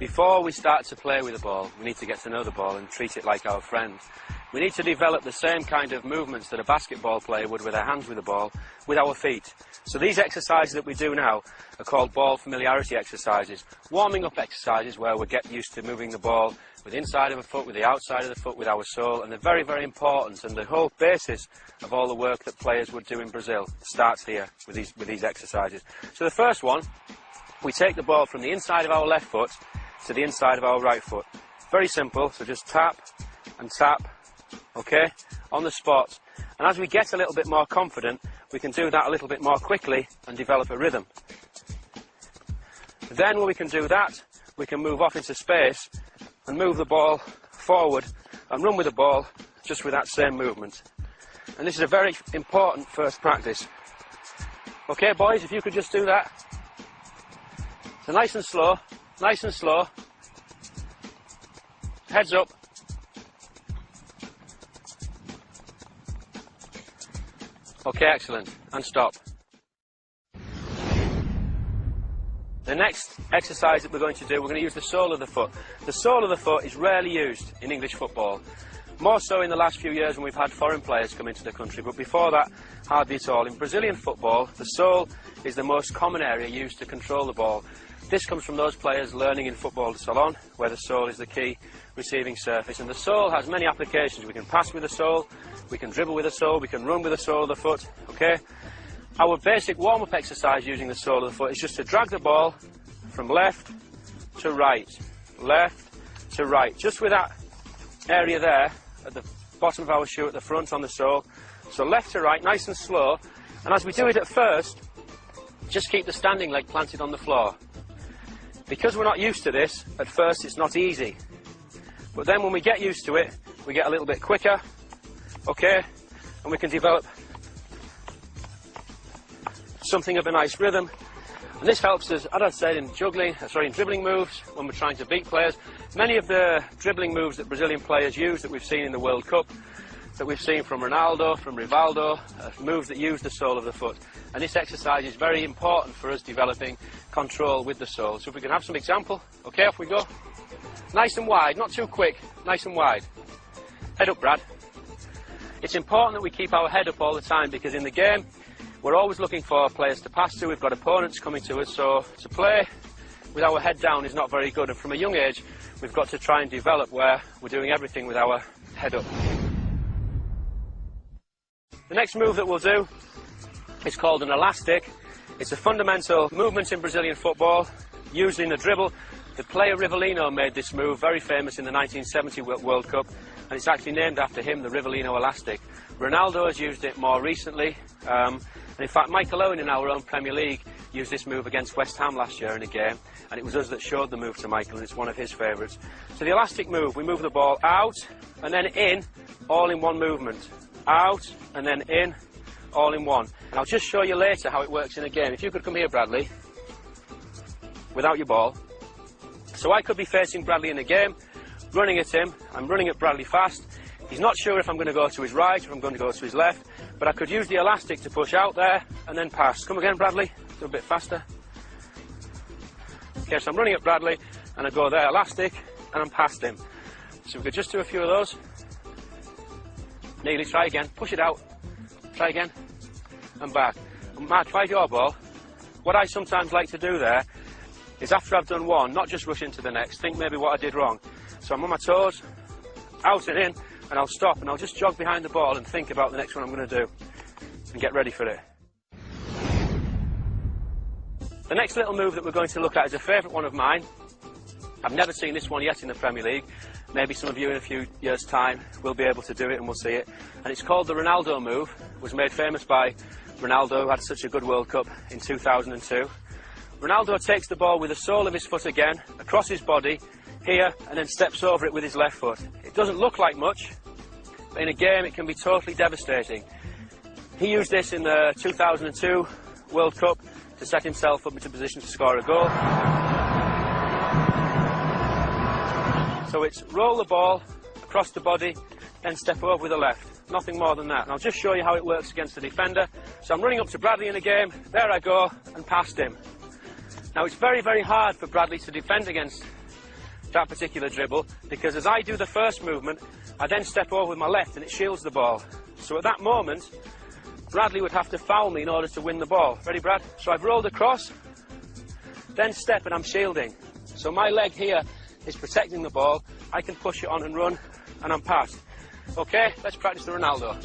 Before we start to play with the ball, we need to get to know the ball and treat it like our friend. We need to develop the same kind of movements that a basketball player would with their hands with the ball, with our feet. So these exercises that we do now are called ball familiarity exercises, warming up exercises where we get used to moving the ball with the inside of a foot, with the outside of the foot, with our sole, and they're very, very important, and the whole basis of all the work that players would do in Brazil starts here with these exercises. So the first one, we take the ball from the inside of our left foot to the inside of our right foot. Very simple, so just tap and tap, okay, on the spot. And as we get a little bit more confident, we can do that a little bit more quickly and develop a rhythm. Then when we can do that, we can move off into space and move the ball forward and run with the ball just with that same movement. And this is a very important first practice. Okay, boys, if you could just do that. So nice and slow, nice and slow. Heads up. Okay, excellent. And stop. The next exercise that we're going to do, we're going to use the sole of the foot. The sole of the foot is rarely used in English football. More so in the last few years when we've had foreign players come into the country, but before that, hardly at all. In Brazilian football, the sole is the most common area used to control the ball. This comes from those players learning in football salon, where the sole is the key receiving surface. And the sole has many applications. We can pass with the sole, we can dribble with the sole, we can run with the sole of the foot, okay? Our basic warm-up exercise using the sole of the foot is just to drag the ball from left to right, just with that area there at the bottom of our shoe at the front on the sole. So left to right, nice and slow. And as we do it at first, just keep the standing leg planted on the floor. Because we're not used to this, at first it's not easy. But then when we get used to it, we get a little bit quicker, okay? And we can develop something of a nice rhythm. And this helps us, as I said, in dribbling moves when we're trying to beat players. Many of the dribbling moves that Brazilian players use that we've seen in the World Cup, that we've seen from Ronaldo, from Rivaldo, moves that use the sole of the foot. And this exercise is very important for us developing control with the sole. So if we can have some example, okay, off we go. Nice and wide, not too quick, nice and wide. Head up, Brad. It's important that we keep our head up all the time because in the game, we're always looking for players to pass to. We've got opponents coming to us, so to play with our head down is not very good. And from a young age, we've got to try and develop where we're doing everything with our head up. The next move that we'll do is called an elastic. It's a fundamental movement in Brazilian football, used in the dribble. The player Rivellino made this move, very famous in the 1970 World Cup, and it's actually named after him, the Rivellino elastic. Ronaldo has used it more recently, and in fact Michael Owen in our own Premier League used this move against West Ham last year in a game, and it was us that showed the move to Michael, and it's one of his favourites. So the elastic move, we move the ball out and then in, all in one movement. Out and then in, all in one. And I'll just show you later how it works in a game. If you could come here, Bradley, without your ball. So I could be facing Bradley in a game, running at him. I'm running at Bradley fast. He's not sure if I'm going to go to his right or if I'm going to go to his left, but I could use the elastic to push out there and then pass. Come again, Bradley. Do a bit faster. Okay, so I'm running at Bradley and I go there, elastic, and I'm past him. So we could just do a few of those. Nearly, try again, push it out, try again, and back. And Matt, try your ball. What I sometimes like to do there is after I've done one, not just rush into the next, think maybe what I did wrong. So I'm on my toes, out and in, and I'll stop and I'll just jog behind the ball and think about the next one I'm going to do and get ready for it. The next little move that we're going to look at is a favourite one of mine. I've never seen this one yet in the Premier League. Maybe some of you in a few years' time will be able to do it and we'll see it. And it's called the Ronaldo move. It was made famous by Ronaldo, who had such a good World Cup in 2002. Ronaldo takes the ball with the sole of his foot again, across his body, here, and then steps over it with his left foot. It doesn't look like much, but in a game it can be totally devastating. He used this in the 2002 World Cup to set himself up into position to score a goal. So it's roll the ball across the body, then step over with the left. Nothing more than that. And I'll just show you how it works against the defender. So I'm running up to Bradley in a game. There I go, and past him. Now it's very, very hard for Bradley to defend against that particular dribble, because as I do the first movement, I then step over with my left and it shields the ball. So at that moment, Bradley would have to foul me in order to win the ball. Ready, Brad? So I've rolled across, then step and I'm shielding. So my leg here is protecting the ball. I can push it on and run, and I'm past. Okay, let's practice the Ronaldo.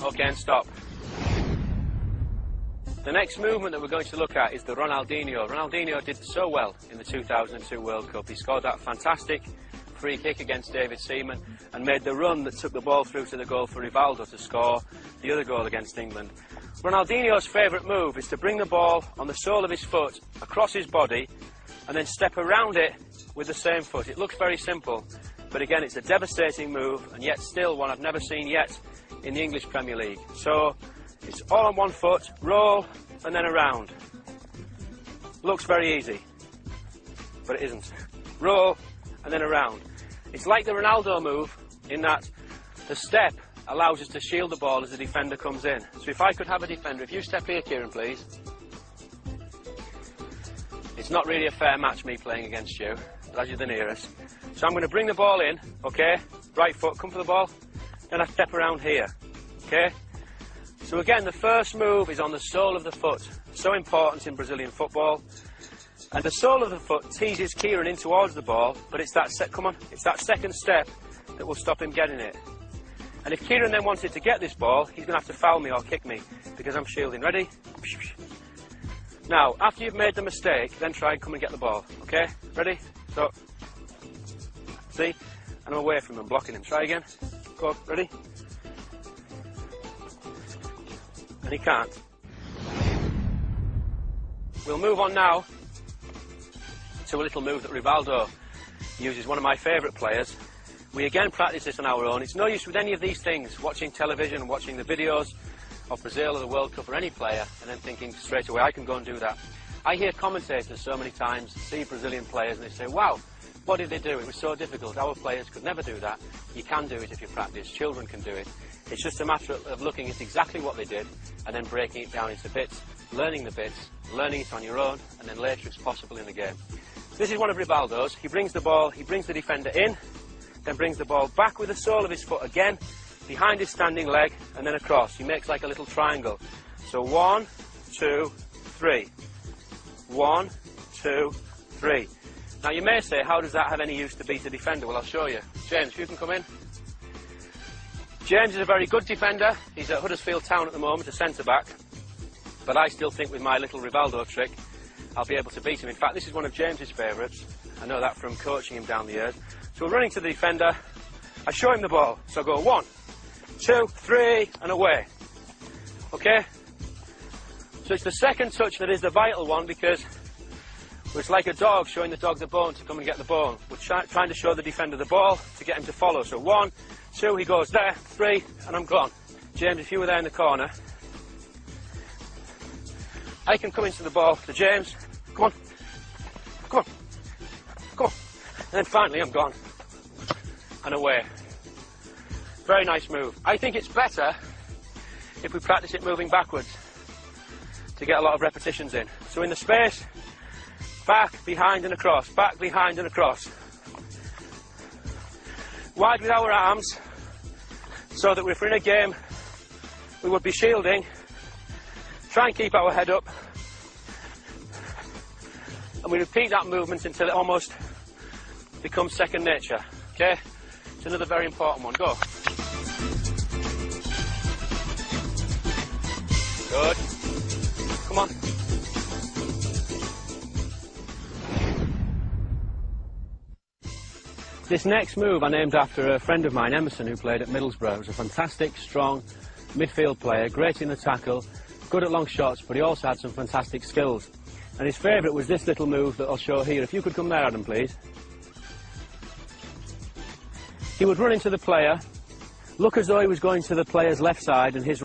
Okay, and stop. The next movement that we're going to look at is the Ronaldinho. Ronaldinho did so well in the 2002 World Cup. He scored that fantastic free kick against David Seaman and made the run that took the ball through to the goal for Rivaldo to score the other goal against England. Ronaldinho's favourite move is to bring the ball on the sole of his foot across his body and then step around it with the same foot. It looks very simple, but again it's a devastating move, and yet still one I've never seen yet in the English Premier League. So it's all on one foot, roll and then around. Looks very easy, but it isn't. Roll and then around. It's like the Ronaldo move in that the step allows us to shield the ball as the defender comes in. So if I could have a defender, if you step here, Kieran, please. It's not really a fair match, me playing against you, but as you're the nearest. So I'm going to bring the ball in, okay? Right foot, come for the ball. Then I step around here, okay? So again, the first move is on the sole of the foot. So important in Brazilian football. And the sole of the foot teases Kieran in towards the ball, but it's that it's that second step that will stop him getting it. And if Kieran then wanted to get this ball, he's going to have to foul me or kick me because I'm shielding. Ready? Now, after you've made the mistake, then try and come and get the ball. Okay? Ready? So, see? And I'm away from him, blocking him. Try again. Go. Ready? And he can't. We'll move on now to a little move that Rivaldo uses, one of my favourite players. We again practice this on our own. It's no use with any of these things, watching television and watching the videos of Brazil or the World Cup or any player and then thinking straight away, I can go and do that. I hear commentators so many times see Brazilian players and they say, wow, what did they do? It was so difficult. Our players could never do that. You can do it if you practice. Children can do it. It's just a matter of looking at exactly what they did and then breaking it down into bits, learning the bits, learning it on your own, and then later it's possible in the game. This is one of Rivaldo's. He brings the ball, he brings the defender in, then brings the ball back with the sole of his foot again, behind his standing leg, and then across. He makes like a little triangle. So 1, 2, 3. 1, 2, 3. Now you may say, how does that have any use to beat a defender? Well, I'll show you. James, you can come in. James is a very good defender. He's at Huddersfield Town at the moment, a centre-back. But I still think with my little Rivaldo trick, I'll be able to beat him. In fact, this is one of James's favourites. I know that from coaching him down the years. So we're running to the defender. I show him the ball. So I go 1, 2, 3, and away. Okay? So it's the second touch that is the vital one, because it's like a dog showing the dog the bone to come and get the bone. We're trying to show the defender the ball to get him to follow. So 1, 2, he goes there, 3, and I'm gone. James, if you were there in the corner, I can come into the ball to James. Come on. Come on. Come on. And then finally I'm gone. And away. Very nice move. I think it's better if we practice it moving backwards to get a lot of repetitions in. So in the space, back, behind and across, back, behind and across. Wide with our arms, so that if we're in a game, we would be shielding. Try and keep our head up. And we repeat that movement until it almost becomes second nature. Okay? It's another very important one. Go. Good. Come on. This next move I named after a friend of mine, Emerson, who played at Middlesbrough. He was a fantastic, strong midfield player, great in the tackle, good at long shots, but he also had some fantastic skills. And his favourite was this little move that I'll show here. If you could come there, Adam, please. He would run into the player, look as though he was going to the player's left side and his